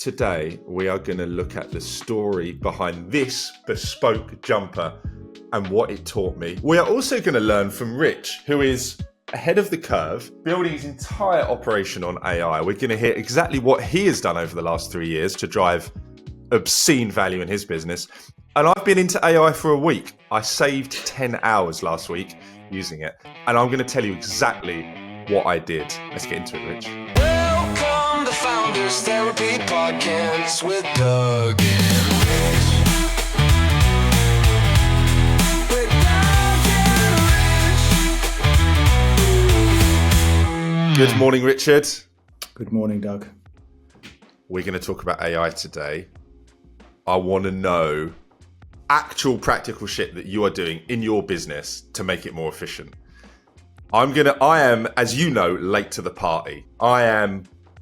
Today, we are going to look at the story behind this bespoke jumper and what it taught me. We are also going to learn from Rich, who is ahead of the curve, building his entire operation on AI. We're going to hear exactly what he has done over the last 3 years to drive obscene value in his business. And I've been into AI for a week. I saved 10 hours last week using it. And I'm going to tell you exactly what I did. Let's get into it, Rich. Welcome to Founders Therapy Podcast with Doug and Rich. With Doug and Rich. Good morning, Richard. Good morning, Doug. We're going to talk about AI today. I want to know actual practical shit that you are doing in your business to make it more efficient. I am, as you know, late to the party.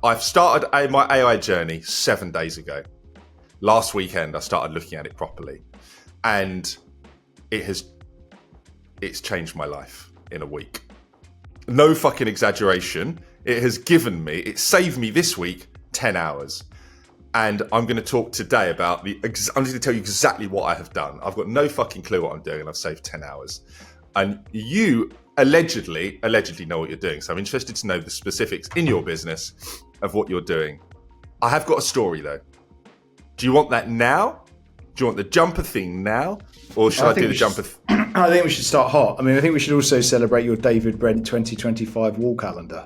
I've started my AI journey 7 days ago. Last weekend, I started looking at it properly, and it's changed my life in a week. No fucking exaggeration. It saved me this week 10 hours. And I'm going to talk today about I'm going to tell you exactly what I have done. I've got no fucking clue what I'm doing, and I've saved 10 hours. And you allegedly know what you're doing. So I'm interested to know the specifics in your business of what you're doing. I have got a story though. Do you want that now? Do you want the jumper thing now? Or should I do the jumper? I think we should start hot. I mean, I think we should also celebrate your David Brent 2025 wall calendar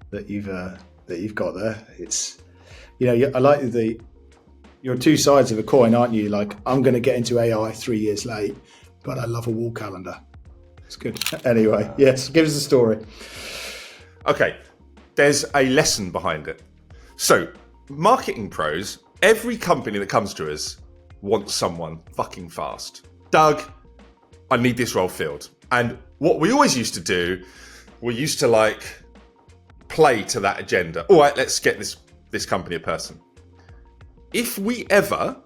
that you've got there. It's, you know, I like you're two sides of a coin, aren't you? Like, I'm going to get into AI 3 years late, but I love a wall calendar. It's good. Anyway, yes, give us the story. Okay, there's a lesson behind it. So, marketing pros, every company that comes to us wants someone fucking fast. Doug, I need this role filled. And what we always used to do, we used to like play to that agenda. All right, let's get this company a person. If we ever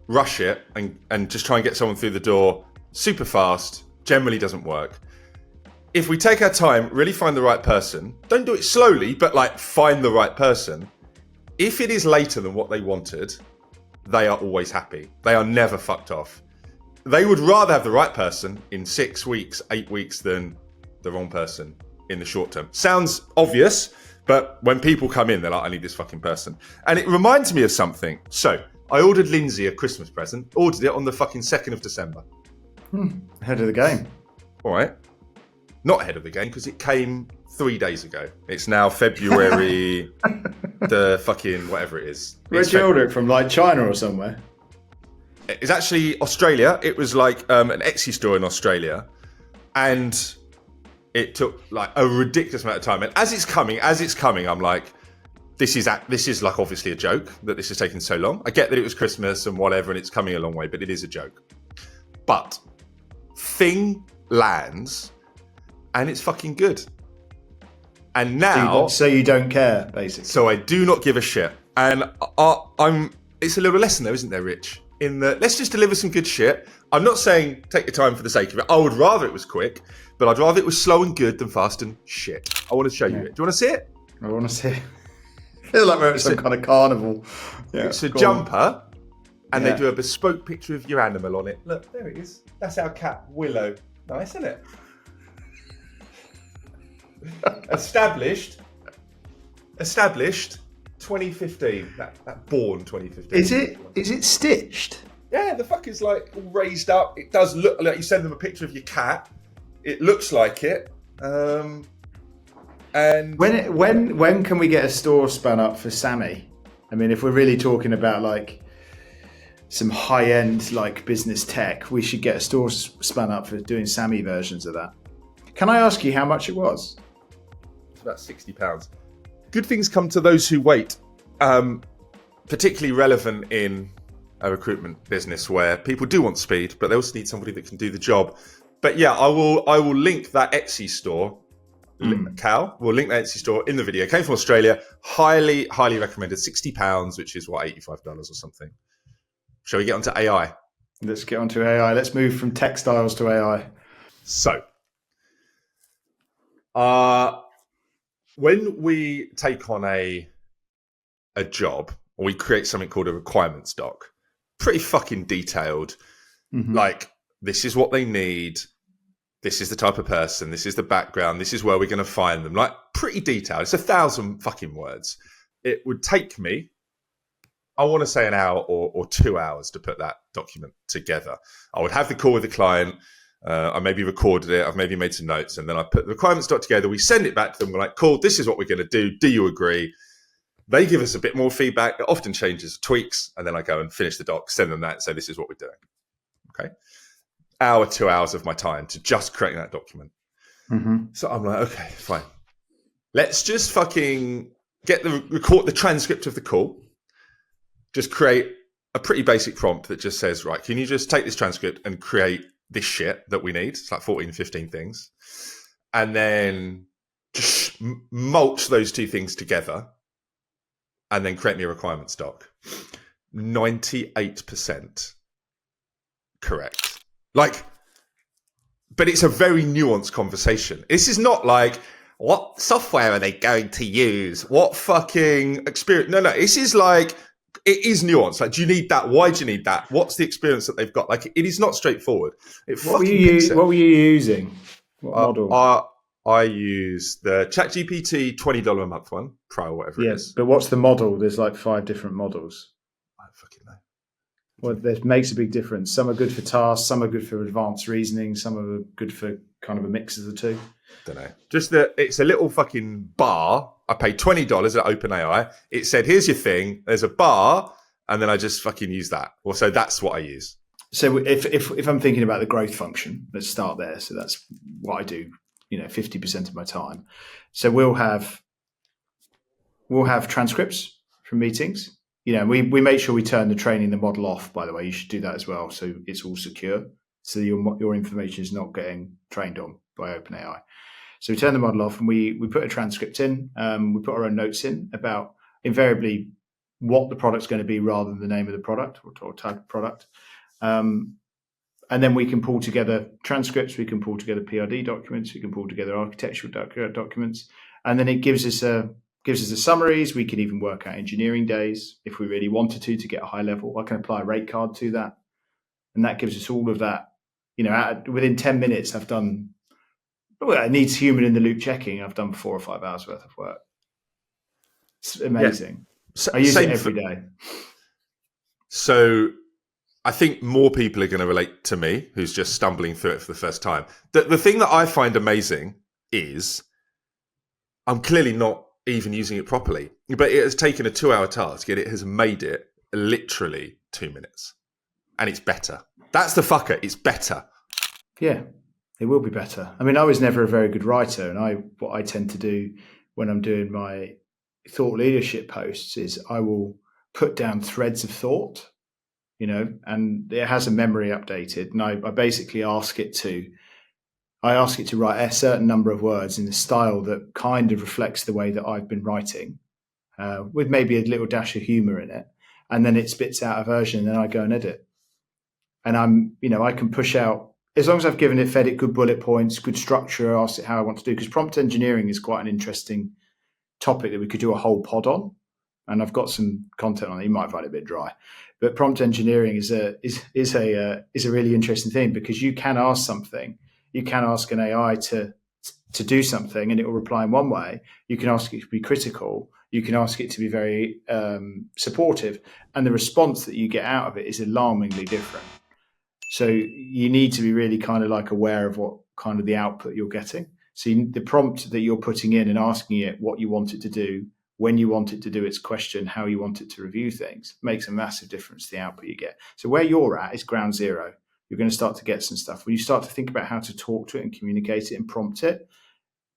rush it and just try and get someone through the door super fast, generally doesn't work. If we take our time, really find the right person, don't do it slowly, but like find the right person. If it is later than what they wanted, they are always happy. They are never fucked off. They would rather have the right person in 6 weeks, 8 weeks than the wrong person in the short term. Sounds obvious, but when people come in, they're like, I need this fucking person. And it reminds me of something. So I ordered Lindsay a Christmas present, ordered it on the fucking 2nd of December. Ahead of the game. All right. Not ahead of the game because it came 3 days ago. It's now February, the fucking whatever it is. Where'd you order it from? Like China or somewhere? It's actually Australia. It was like an Etsy store in Australia. And it took like a ridiculous amount of time. And as it's coming, I'm like, this is like obviously a joke that this is taking so long. I get that it was Christmas and whatever, and it's coming a long way, but it is a joke. But thing lands, and it's fucking good. And now, so you don't care, basically. So I do not give a shit. And it's a little lesson though, isn't there, Rich? In the let's just deliver some good shit. I'm not saying take your time for the sake of it. I would rather it was quick, but I'd rather it was slow and good than fast and shit. I want to show you it. Do you want to see it? I want to see it. I feel like we're at some kind of carnival. Yeah, it's a jumper, and they do a bespoke picture of your animal on it. Look, there it is. That's our cat, Willow. Nice, isn't it? Established 2015. That born 2015. Is it stitched? Yeah, the fucker's like all raised up. It does look like you send them a picture of your cat. It looks like it. And when can we get a store spun up for Sammy? I mean, if we're really talking about like some high-end like business tech, we should get a store spun up for doing Sammy versions of that. Can I ask you how much it was? It's about £60. Good things come to those who wait. Particularly relevant in a recruitment business where people do want speed, but they also need somebody that can do the job. But yeah, I will link that Etsy store. Cal, we'll link that Etsy store in the video. It came from Australia. Highly, highly recommended. £60, which is what, $85 or something. Shall we get onto AI? Let's get onto AI. Let's move from textiles to AI. So, when we take on a job, we create something called a requirements doc. Pretty fucking detailed. Like, this is what they need. This is the type of person. This is the background. This is where we're going to find them. Like, pretty detailed. It's 1,000 fucking words. It would take me, I want to say, an hour or 2 hours to put that document together. I would have the call with the client. I maybe recorded it. I've maybe made some notes. And then I put the requirements doc together. We send it back to them. We're like, cool, this is what we're going to do. Do you agree? They give us a bit more feedback. It often changes, tweaks. And then I go and finish the doc, send them that, and say, this is what we're doing. Okay. Hour, 2 hours of my time to just create that document. So I'm like, okay, fine. Let's just fucking record the transcript of the call. Just create a pretty basic prompt that just says, right, can you just take this transcript and create this shit that we need? It's like 14, 15 things. And then just mulch those two things together and then create me a requirements doc. 98% correct. Like, but it's a very nuanced conversation. This is not like, what software are they going to use? What fucking experience? No, this is like, it is nuanced. Like, do you need that? Why do you need that? What's the experience that they've got? Like, it is not straightforward. What were you using? What model? I use the ChatGPT $20 a month one, Pro, or whatever it is. But what's the model? There's like 5 different models. I don't fucking know. Well, that makes a big difference. Some are good for tasks, some are good for advanced reasoning, some are good for kind of a mix of the two. Don't know. Just that it's a little fucking bar. I paid $20 at OpenAI. It said, here's your thing. There's a bar. And then I just fucking use that. Well, so that's what I use. So if I'm thinking about the growth function, let's start there. So that's what I do, 50% of my time. So we'll have transcripts from meetings. We make sure we turn the training the model off, by the way. You should do that as well. So it's all secure. So your information is not getting trained on by OpenAI. So we turn the model off and we put a transcript in. We put our own notes in about invariably what the product's going to be rather than the name of the product or type of product. And then we can pull together transcripts. We can pull together PRD documents. We can pull together architectural documents. And then it gives us the summaries. We can even work out engineering days if we really wanted to get a high level. I can apply a rate card to that. And that gives us all of that. Within 10 minutes, I've done, it needs human in the loop checking. I've done 4 or 5 hours worth of work. It's amazing. Yeah. I use it every day. So I think more people are going to relate to me who's just stumbling through it for the first time. The thing that I find amazing is I'm clearly not even using it properly, but it has taken a 2-hour task and it has made it literally 2 minutes. And it's better. That's the fucker. It's better. Yeah, it will be better. I mean, I was never a very good writer. And what I tend to do when I'm doing my thought leadership posts is I will put down threads of thought, and it has a memory updated. And I basically ask it to write a certain number of words in a style that kind of reflects the way that I've been writing, with maybe a little dash of humor in it. And then it spits out a version and then I go and edit. And I can push out, as long as I've fed it good bullet points, good structure, asked it how I want to do, because prompt engineering is quite an interesting topic that we could do a whole pod on. And I've got some content on it. You might find it a bit dry, but prompt engineering is a really interesting thing, because you can ask something. You can ask an AI to do something and it will reply in one way. You can ask it to be critical. You can ask it to be very supportive. And the response that you get out of it is alarmingly different. So you need to be really kind of like aware of what kind of the output you're getting. So the prompt that you're putting in and asking it what you want it to do, when you want it to do its question, how you want it to review things, makes a massive difference to the output you get. So where you're at is ground zero. You're going to start to get some stuff. When you start to think about how to talk to it and communicate it and prompt it,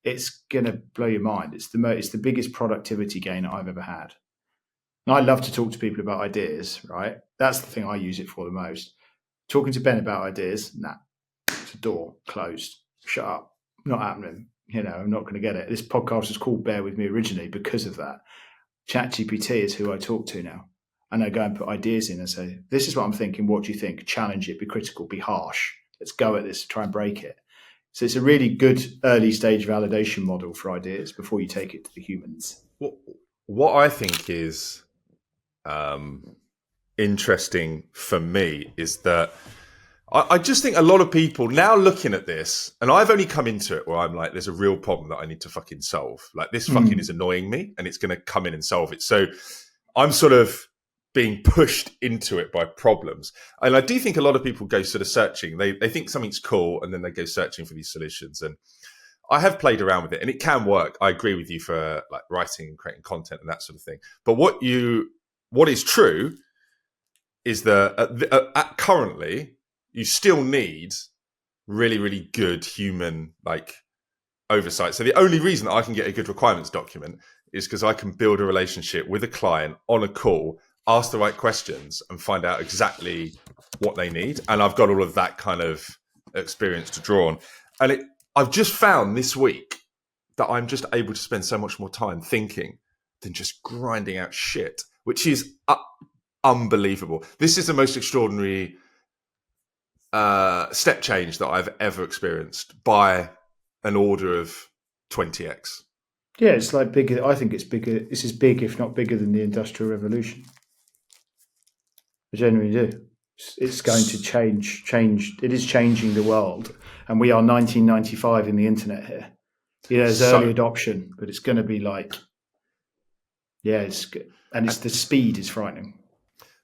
it's going to blow your mind. It's the biggest productivity gain that I've ever had. And I love to talk to people about ideas, right? That's the thing I use it for the most. Talking to Ben about ideas, it's a door closed. Shut up. Not happening. I'm not going to get it. This podcast was called Bear With Me originally because of that. ChatGPT is who I talk to now. And I go and put ideas in and say, this is what I'm thinking. What do you think? Challenge it, be critical, be harsh. Let's go at this, try and break it. So it's a really good early stage validation model for ideas before you take it to the humans. What I think is interesting for me is that I just think a lot of people now looking at this, and I've only come into it where I'm like, there's a real problem that I need to fucking solve. Like this fucking is annoying me, and it's going to come in and solve it. So I'm sort of being pushed into it by problems. And I do think a lot of people go sort of searching. They think something's cool, and then they go searching for these solutions. And I have played around with it, and it can work. I agree with you for like writing and creating content and that sort of thing. But what is true is that currently you still need really, really good human like oversight. So the only reason that I can get a good requirements document is because I can build a relationship with a client on a call, ask the right questions, and find out exactly what they need. And I've got all of that kind of experience to draw on. And I've just found this week that I'm just able to spend so much more time thinking than just grinding out shit, which is unbelievable. This is the most extraordinary step change that I've ever experienced by an order of 20x. Yeah, it's like bigger. I think it's bigger. This is big, if not bigger than the Industrial Revolution. I genuinely do. It's going to change. It is changing the world, and we are 1995 in the internet here. You know, there's early adoption, but it's going to be like, yeah, it's good. And it's the speed is frightening.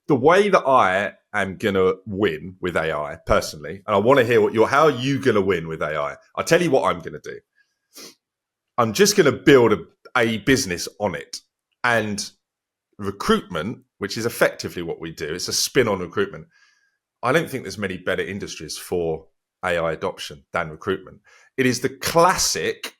The way that I am going to win with AI personally, and I want to hear how are you going to win with AI? I'll tell you what I'm going to do. I'm just going to build a business on it. And recruitment, which is effectively what we do, it's a spin on recruitment. I don't think there's many better industries for AI adoption than recruitment. It is the classic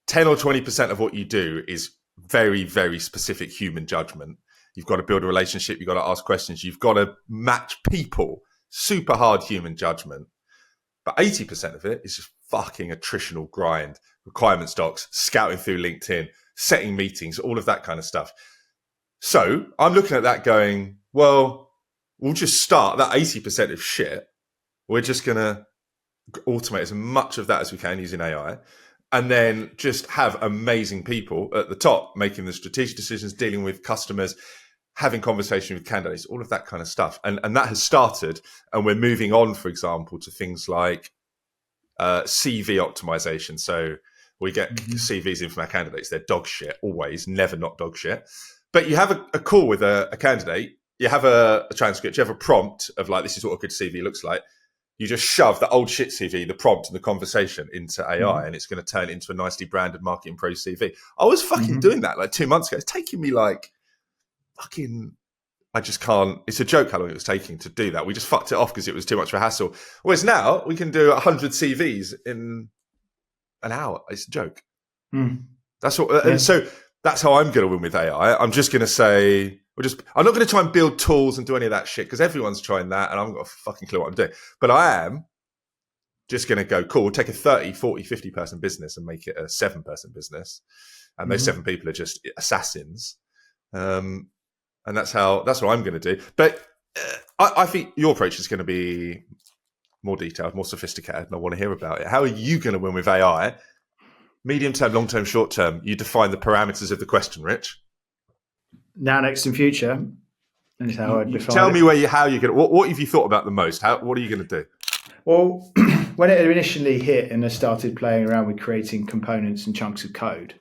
10 or 20% of what you do is very, very specific human judgment. You've got to build a relationship. You've got to ask questions. You've got to match people. Super hard human judgment. But 80% of it is just fucking attritional grind, requirements docs, scouting through LinkedIn, setting meetings, all of that kind of stuff. So I'm looking at that going, well, we'll just start that 80% of shit. We're just going to automate as much of that as we can using AI. And then just have amazing people at the top making the strategic decisions, dealing with customers, having conversation with candidates, all of that kind of stuff. And that has started. And we're moving on, for example, to things like CV optimization. So we get CVs in from our candidates. They're dog shit, always, never not dog shit. But you have a call with a candidate. You have a transcript. You have a prompt of like, this is what a good CV looks like. You just shove the old shit CV, the prompt and the conversation into AI, and it's going to turn it into a nicely branded Marketing Pro CV. I was fucking doing that like 2 months ago. It's taking me like fucking, I just can't. It's a joke how long it was taking to do that. We just fucked it off because it was too much of a hassle. Whereas now we can do 100 CVs in an hour. It's a joke. That's what. And so that's how I'm going to win with AI. I'm just going to say, I'm not going to try and build tools and do any of that shit because everyone's trying that and I haven't got a fucking clue what I'm doing. But I am just going to go, cool, we'll take a 30, 40, 50 person business and make it a 7-person business. And those 7 people are just assassins. And that's what I'm going to do. But I think your approach is going to be more detailed, more sophisticated, and I want to hear about it. How are you going to win with AI? Medium term, long term, short term. You define the parameters of the question, Rich. Now, next, and future. Is how I'd define Tell it. me how you're going to. What have you thought about the most? What are you going to do? Well, when it initially hit and I started playing around with creating components and chunks of code,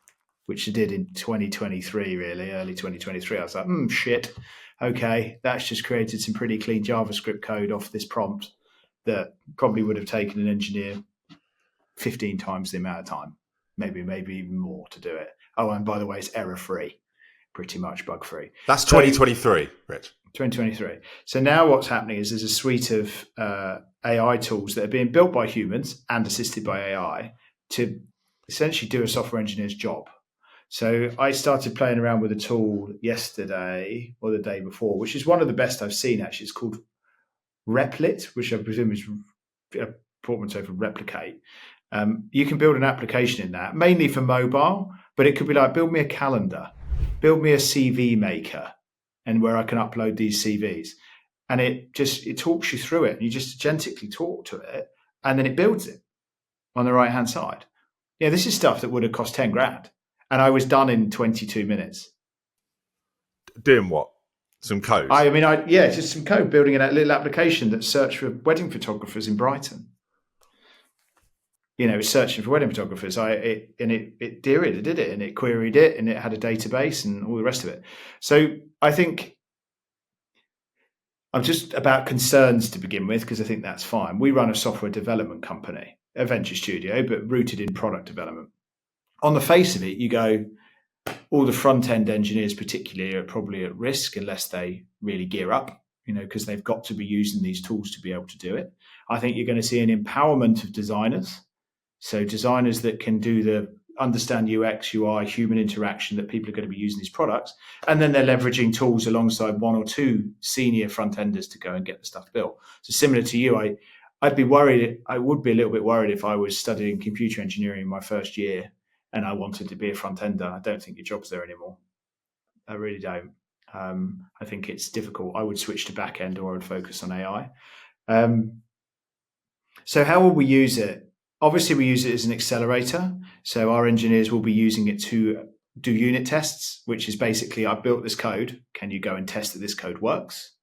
which I did in 2023, really, early 2023, I was like, shit. Okay, that's just created some pretty clean JavaScript code off this prompt that probably would have taken an engineer 15 times the amount of time, maybe even more to do it. Oh, and by the way, it's error-free, pretty much bug-free. That's 2023, Rich. 2023. So now what's happening is there's a suite of AI tools that are being built by humans and assisted by AI to essentially do a software engineer's job. So I started playing around with a tool yesterday or the day before, which is one of the best I've seen, actually. It's called Replit, which I presume is a portmanteau for replicate. You can build an application in that, mainly for mobile, but it could be like, build me a calendar, build me a CV maker, and where I can upload these CVs. And it talks you through it. And you just agentically talk to it, and then it builds it on the right-hand side. Yeah, this is stuff that would have cost 10 grand. And I was done in 22 minutes. Doing what? Some code. Just some code, building a little application that searched for wedding photographers in Brighton. It's searching for wedding photographers. It did it, and it queried it, and it had a database and all the rest of it. So I think I'm just about concerns to begin with, because I think that's fine. We run a software development company, a venture studio, but rooted in product development. On the face of it, you go, all the front-end engineers particularly are probably at risk unless they really gear up, because they've got to be using these tools to be able to do it. I think you're going to see an empowerment of designers. So designers that can understand UX, UI, human interaction, that people are going to be using these products. And then they're leveraging tools alongside one or two senior front-enders to go and get the stuff built. So similar to you, I'd be worried. I would be a little bit worried if I was studying computer engineering in my first year and I wanted to be a front-ender. I don't think your job's there anymore. I really don't. I think it's difficult. I would switch to back-end, or I would focus on AI. So how will we use it? Obviously, we use it as an accelerator. So our engineers will be using it to do unit tests, which is basically, I built this code. Can you go and test that this code works?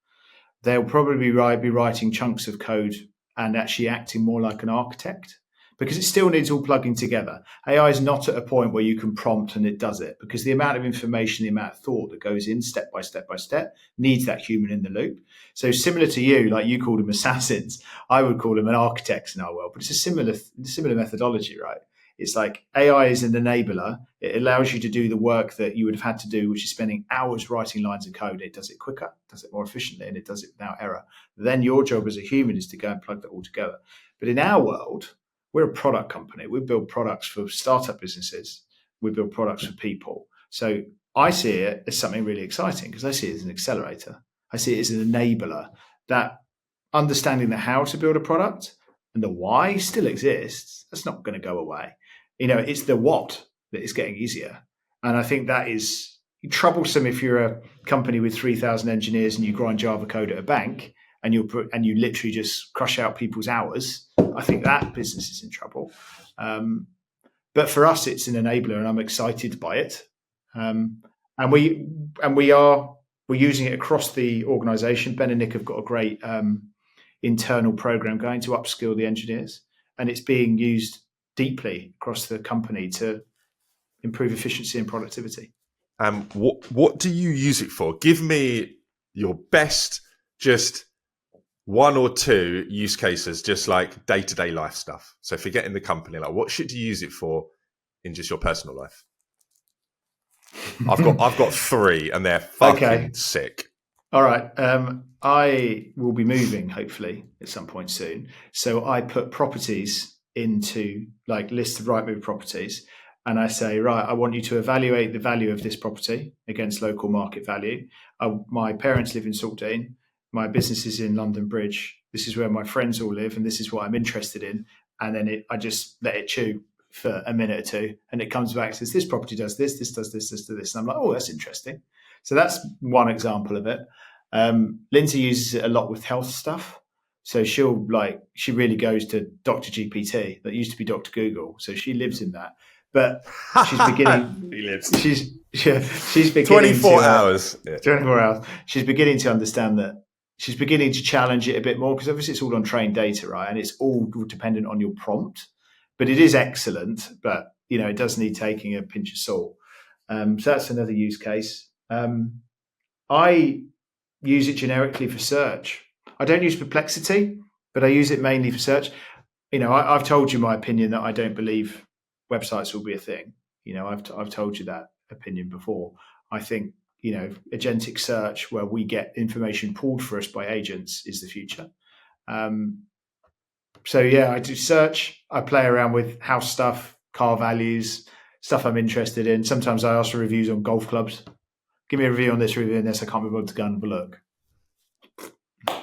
They'll probably be writing chunks of code and actually acting more like an architect, because it still needs all plugging together. AI is not at a point where you can prompt and it does it, because the amount of information, the amount of thought that goes in step by step by step needs that human in the loop. So similar to you, like you called them assassins, I would call them an architects in our world, but it's a similar methodology, right? It's like AI is an enabler. It allows you to do the work that you would have had to do, which is spending hours writing lines of code. It does it quicker, does it more efficiently, and it does it without error. Then your job as a human is to go and plug that all together. But in our world, we're a product company. We build products for startup businesses. We build products for people. So I see it as something really exciting, because I see it as an accelerator. I see it as an enabler, that understanding the how to build a product and the why still exists. That's not going to go away. It's the what that is getting easier. And I think that is troublesome if you're a company with 3,000 engineers and you grind Java code at a bank and you literally just crush out people's hours. I think that business is in trouble. But for us, it's an enabler, and I'm excited by it. And we're using it across the organization. Ben and Nick have got a great internal program going to upskill the engineers, and it's being used deeply across the company to improve efficiency and productivity. What do you use it for? Give me your best, just one or two use cases, just like day-to-day life stuff. So forgetting the company, like what should you use it for in just your personal life? I've got three, and they're fucking sick. All right. I will be moving hopefully at some point soon. So I put properties into like lists of Rightmove properties, and I say, right, I want you to evaluate the value of this property against local market value. My parents live in Saltdean. My business is in London Bridge. This is where my friends all live, and this is what I'm interested in. And then I just let it chew for a minute or two, and it comes back and says, this property does this, this does this, this does this. And I'm like, oh, that's interesting. So that's one example of it. Lindsay uses it a lot with health stuff. So she really goes to Dr. GPT. That used to be Dr. Google. So she lives in that. But she's beginning. She's beginning 24 hours. 24 hours. She's beginning to understand that. She's beginning to challenge it a bit more, because obviously it's all on trained data, right? And it's all dependent on your prompt. But it is excellent. But it does need taking a pinch of salt. So that's another use case. I use it generically for search. I don't use Perplexity, but I use it mainly for search. I've told you my opinion that I don't believe websites will be a thing. I've told you that opinion before. I think, agentic search, where we get information pulled for us by agents, is the future. So yeah, I do search. I play around with house stuff, car values, stuff I'm interested in. Sometimes I ask for reviews on golf clubs. Give me a review on this, review on this. I can't be bothered to go and have a look.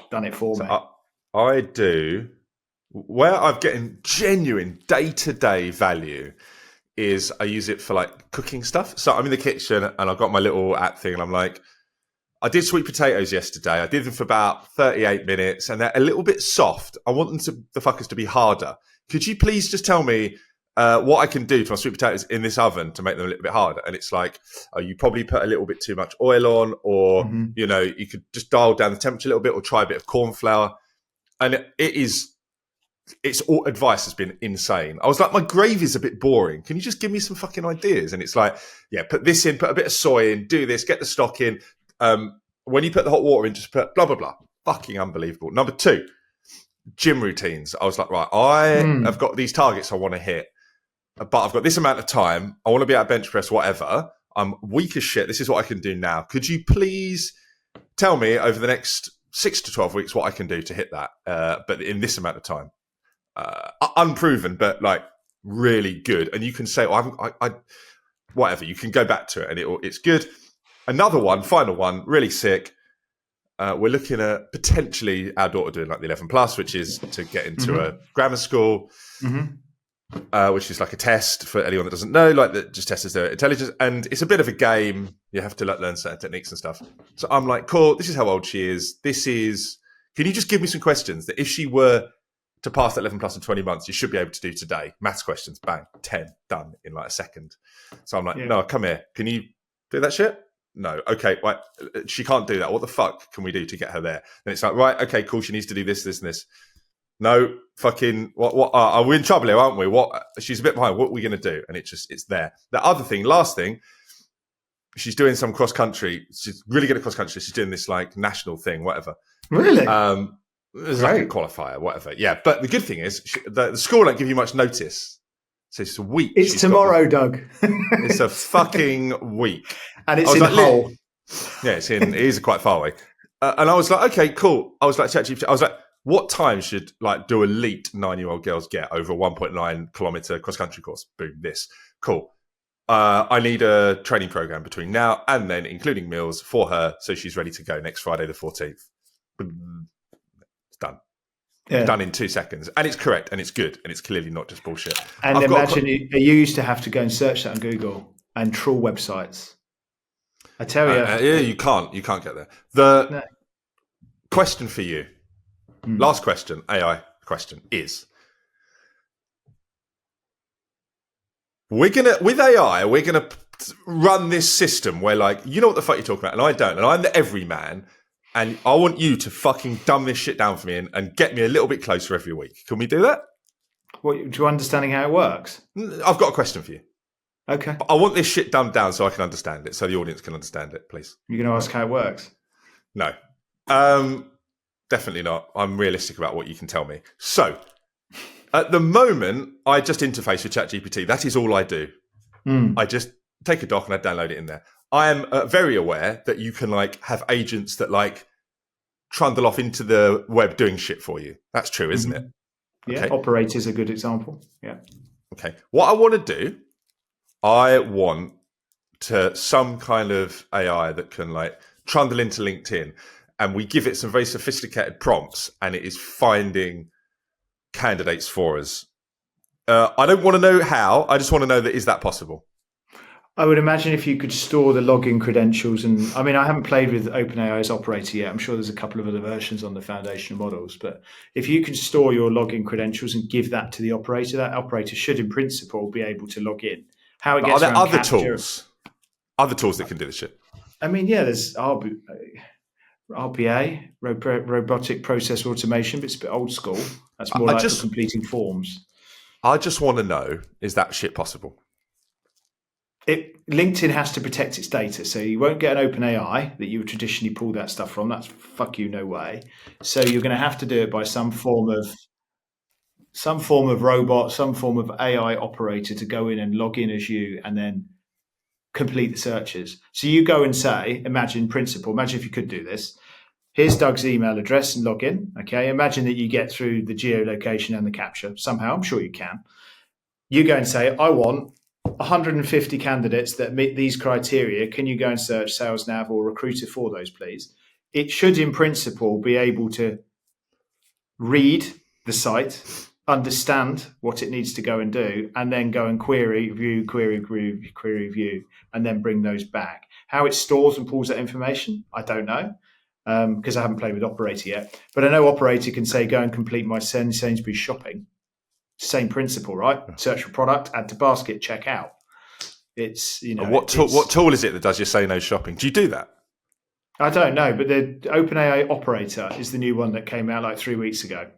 Done it for me. I do. Where I'm getting genuine day-to-day value is I use it for like cooking stuff. So I'm in the kitchen and I've got my little app thing, and I'm like, I did sweet potatoes yesterday. I did them for about 38 minutes, and they're a little bit soft. I want them the fuckers to be harder. Could you please just tell me what I can do to my sweet potatoes in this oven to make them a little bit harder. And it's like, you probably put a little bit too much oil on, or, you know, you could just dial down the temperature a little bit or try a bit of corn flour. And it's all advice has been insane. I was like, my gravy's a bit boring. Can you just give me some fucking ideas? And it's like, yeah, put this in, put a bit of soy in, do this, get the stock in. When you put the hot water in, just put blah, blah, blah. Fucking unbelievable. Number 2, gym routines. I was like, right, I have got these targets I want to hit, but I've got this amount of time. I want to be able to bench press, whatever. I'm weak as shit. This is what I can do now. Could you please tell me over the next 6 to 12 weeks what I can do to hit that, but in this amount of time? Unproven, but like really good. And you can say, whatever. You can go back to it, and it's good. Another one, final one, really sick. We're looking at potentially our daughter doing like the 11 plus, which is to get into a grammar school, which is like a test for anyone that doesn't know, like that just tests their intelligence. And it's a bit of a game. You have to like learn certain techniques and stuff. So I'm like, cool, this is how old she is. Can you just give me some questions that if she were to pass that 11 plus in 20 months, you should be able to do today? Maths questions, bang, 10, done in like a second. So I'm like, no, come here. Can you do that shit? No. Okay, right. She can't do that. What the fuck can we do to get her there? And it's like, right, okay, cool. She needs to do this, this, and this. No, fucking, what are we in trouble here, aren't we? She's a bit behind. What are we going to do? And it's there. The other thing, last thing, she's doing some cross country. She's really good at cross country. She's doing this like national thing, whatever. Really? There's like a qualifier, whatever. Yeah. But the good thing is the school don't give you much notice. So it's a week. It's tomorrow, Doug. It's a fucking week. And it's in Hull. Yeah, it is quite far away. And I was like, okay, cool. I was like, ChatGPT, I was like, what time should like do elite 9-year-old girls get over a 1.9 kilometer cross country course? Boom, this. Cool. I need a training program between now and then, including meals for her, so she's ready to go next Friday the 14th. It's done. Yeah. Done in 2 seconds. And it's correct, and it's good, and it's clearly not just bullshit. And imagine you used to have to go and search that on Google and trawl websites. I tell you. Yeah, you can't get there. The question for you, last question, AI question is, with AI, we're gonna run this system where, like, you know what the fuck you're talking about, and I don't, and I'm the everyman, and I want you to fucking dumb this shit down for me and get me a little bit closer every week. Can we do that? What, do you understanding how it works? I've got a question for you. Okay. But I want this shit dumbed down so I can understand it, so the audience can understand it, please. You're going to ask how it works? No. Definitely not. I'm realistic about what you can tell me. So, at the moment, I just interface with ChatGPT. That is all I do. I just take a doc and I download it in there. I am very aware that you can like have agents that like trundle off into the web doing shit for you. That's true, isn't it? Yeah, okay. Operate is a good example. Yeah. Okay. What I want to do, I want to some kind of AI that can like trundle into LinkedIn, and we give it some very sophisticated prompts, and it is finding candidates for us. I don't want to know how. I just want to know that is that possible? I would imagine if you could store the login credentials, and I mean, I haven't played with OpenAI's operator yet. I'm sure there's a couple of other versions on the foundational models, but if you can store your login credentials and give that to the operator, that operator should, in principle, be able to log in. How it gets are there other capture, tools? Other tools that can do this shit? I mean, yeah, there's RPA, robotic process automation, but it's a bit old school. That's more like for completing forms. I just want to know, is that shit possible? LinkedIn has to protect its data, so you won't get an OpenAI that you would traditionally pull that stuff from. That's fuck you, no way. So you're going to have to do it by some form of robot, some form of AI operator to go in and log in as you, and then complete the searches. So you go and say, imagine if you could do this. Here's Doug's email address and log in. Okay, imagine that you get through the geolocation and the capture somehow. I'm sure you can. You go and say, I want 150 candidates that meet these criteria. Can you go and search SalesNav or Recruiter for those, please? It should, in principle, be able to read the site, understand what it needs to go and do, and then go and query, view, and then bring those back. How it stores and pulls that information, I don't know, because I haven't played with Operator yet. But I know Operator can say, go and complete my Sainsbury's shopping. Same principle, right? Search for product, add to basket, check out. It's, you know, What tool is it that does your say no shopping? Do you do that? I don't know, but the OpenAI Operator is the new one that came out like 3 weeks ago.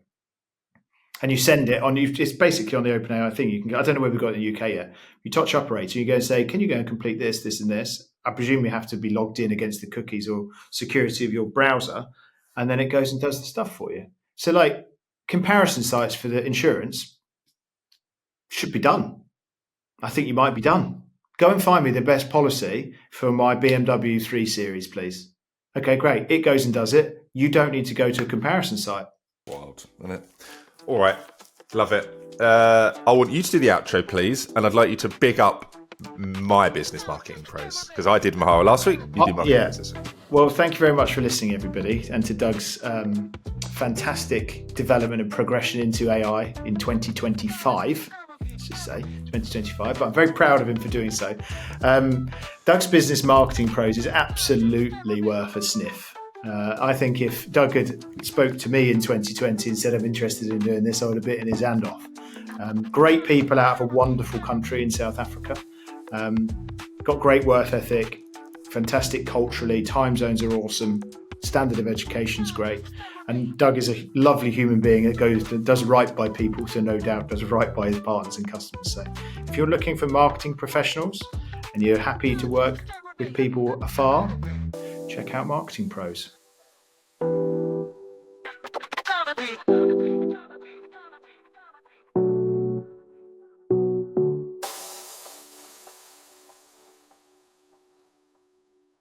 And you send it on, it's basically on the OpenAI thing. You can go, I don't know where we've got it in the UK yet. You touch Operator, you go and say, can you go and complete this, this, and this? I presume you have to be logged in against the cookies or security of your browser. And then it goes and does the stuff for you. So like comparison sites for the insurance should be done. I think you might be done. Go and find me the best policy for my BMW 3 Series, please. Okay, great. It goes and does it. You don't need to go to a comparison site. Wild, isn't it? All right, love it. I want you to do the outro, please, and I'd like you to big up my business marketing pros, because I did Mahara last week. You did marketing pros this week. Well, thank you very much for listening, everybody, and to Doug's fantastic development and progression into AI in 2025. Let's just say 2025, but I'm very proud of him for doing so. Doug's business marketing pros is absolutely worth a sniff. I think if Doug had spoke to me in 2020 and said I'm interested in doing this, I would have bitten his hand off. Great people out of a wonderful country in South Africa. Got great work ethic, fantastic culturally, time zones are awesome, standard of education is great. And Doug is a lovely human being that does right by people, so no doubt does right by his partners and customers. So if you're looking for marketing professionals and you're happy to work with people afar, check out Marketing Pros.